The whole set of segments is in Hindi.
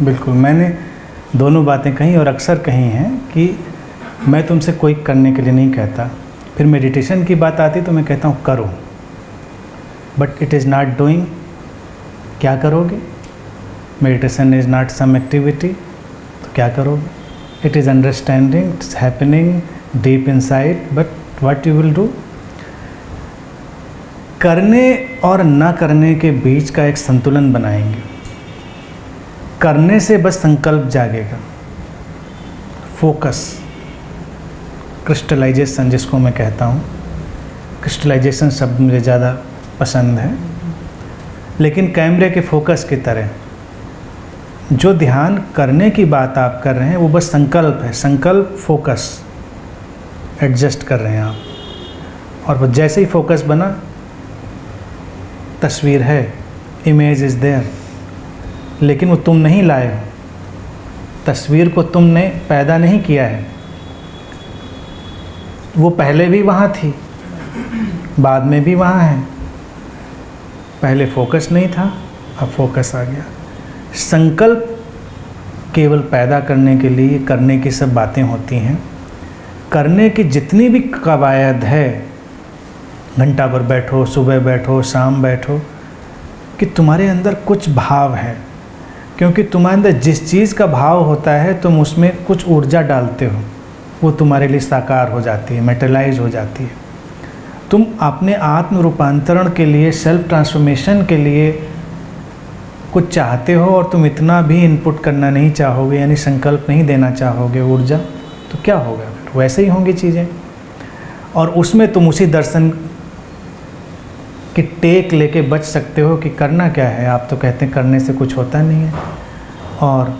बिल्कुल, मैंने दोनों बातें कही और अक्सर कही हैं कि मैं तुमसे कोई करने के लिए नहीं कहता। फिर मेडिटेशन की बात आती तो मैं कहता हूँ करो, but it is not doing. क्या करोगे? Meditation is not some activity, तो क्या करोगे? It is understanding, it's happening deep inside, but what you will do? करने और ना करने के बीच का एक संतुलन बनाएंगे। करने से बस संकल्प जागेगा, फोकस, क्रिस्टलाइजेशन जिसको मैं कहता हूँ। क्रिस्टलाइजेशन शब्द मुझे ज़्यादा पसंद है, लेकिन कैमरे के फोकस की तरह जो ध्यान करने की बात आप कर रहे हैं वो बस संकल्प है। संकल्प, फोकस एडजस्ट कर रहे हैं आप, और बस जैसे ही फोकस बना, तस्वीर है, इमेज इज़ देयर, लेकिन वो तुम नहीं लाए हो। तस्वीर को तुमने पैदा नहीं किया है, वो पहले भी वहाँ थी, बाद में भी वहाँ है। पहले फोकस नहीं था, अब फोकस आ गया। संकल्प केवल पैदा करने के लिए करने की सब बातें होती हैं। करने की जितनी भी कवायद है, घंटा भर बैठो, सुबह बैठो, शाम बैठो, कि तुम्हारे अंदर कुछ भाव है, क्योंकि तुम्हारे अंदर जिस चीज़ का भाव होता है तुम उसमें कुछ ऊर्जा डालते हो, वो तुम्हारे लिए साकार हो जाती है, मेटलाइज हो जाती है। तुम अपने आत्म रूपांतरण के लिए, सेल्फ ट्रांसफॉर्मेशन के लिए कुछ चाहते हो और तुम इतना भी इनपुट करना नहीं चाहोगे, यानी संकल्प नहीं देना चाहोगे ऊर्जा, तो क्या होगा? फिर वैसे ही होंगी चीज़ें। और उसमें तुम उसी दर्शन की टेक लेके बच सकते हो कि करना क्या है। आप तो कहते हैं करने से कुछ होता नहीं है, और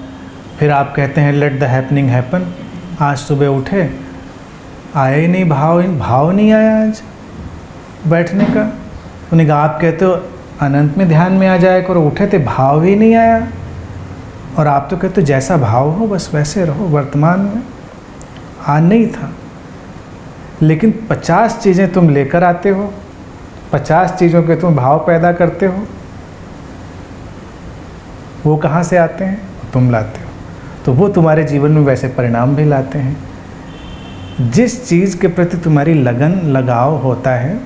फिर आप कहते हैं लेट द हैपनिंग हैपन। आज सुबह उठे, आया ही नहीं भाव नहीं आया आज बैठने का। उन्होंने कहा आप कहते हो अनंत में ध्यान में आ जाए करो, उठे थे भाव ही नहीं आया, और आप तो कहते हो जैसा भाव हो बस वैसे रहो वर्तमान में। आज नहीं था, लेकिन 50 चीज़ें तुम लेकर आते हो, 50 चीज़ों के तुम भाव पैदा करते हो। वो कहाँ से आते हैं? तुम लाते हो। तो वो तुम्हारे जीवन में वैसे परिणाम भी लाते हैं। जिस चीज़ के प्रति तुम्हारी लगन, लगाव होता है।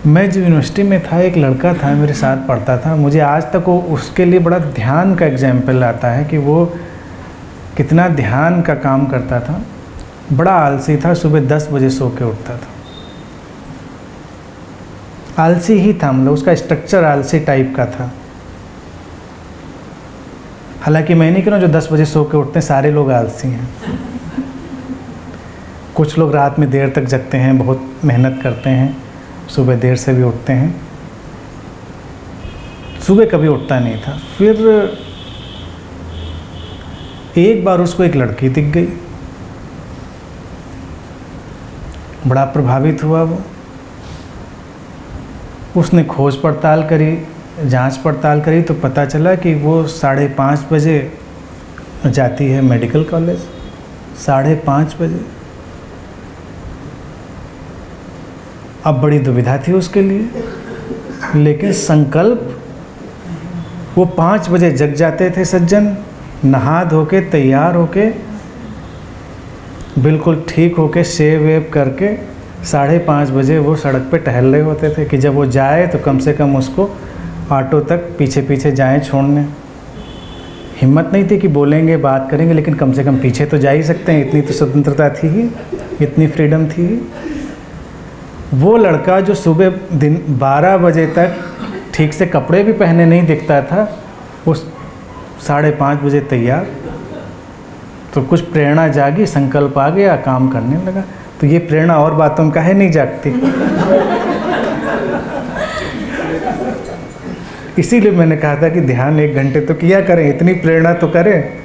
मैं जो यूनिवर्सिटी में था, एक लड़का था मेरे साथ पढ़ता था, मुझे आज तक वो उसके लिए बड़ा ध्यान का एग्जाम्पल आता है कि वो कितना ध्यान का काम करता था। बड़ा आलसी था, सुबह 10 बजे सो के उठता था। आलसी ही था, मतलब उसका स्ट्रक्चर आलसी टाइप का था। हालांकि मैं नहीं कह रहा हूँ जो 10 बजे सो के उठते हैं सारे लोग आलसी हैं। कुछ लोग रात में देर तक जगते हैं, बहुत मेहनत करते हैं, सुबह देर से भी उठते हैं। सुबह कभी उठता नहीं था। फिर एक बार उसको एक लड़की दिख गई, बड़ा प्रभावित हुआ वो। उसने खोज पड़ताल करी, जांच पड़ताल करी, तो पता चला कि वो 5:30 बजे जाती है मेडिकल कॉलेज, 5:30 बजे। अब बड़ी दुविधा थी उसके लिए, लेकिन संकल्प, वो 5 बजे जग जाते थे सज्जन, नहा धो के तैयार होके, बिल्कुल ठीक होके, शेव वेव करके 5:30 बजे वो सड़क पे टहल रहे होते थे कि जब वो जाए तो कम से कम उसको ऑटो तक पीछे पीछे जाएं छोड़ने। हिम्मत नहीं थी कि बोलेंगे, बात करेंगे, लेकिन कम से कम पीछे तो जा ही सकते हैं, इतनी तो स्वतंत्रता थी ही, इतनी फ्रीडम थी ही। वो लड़का जो सुबह दिन 12 बजे तक ठीक से कपड़े भी पहने नहीं दिखता था, वो 5:30 बजे तैयार। तो कुछ प्रेरणा जागी, संकल्प आ गया, काम करने लगा। तो ये प्रेरणा और बातों का है नहीं जागती। इसीलिए मैंने कहा था कि ध्यान 1 घंटे तो किया करें, इतनी प्रेरणा तो करें।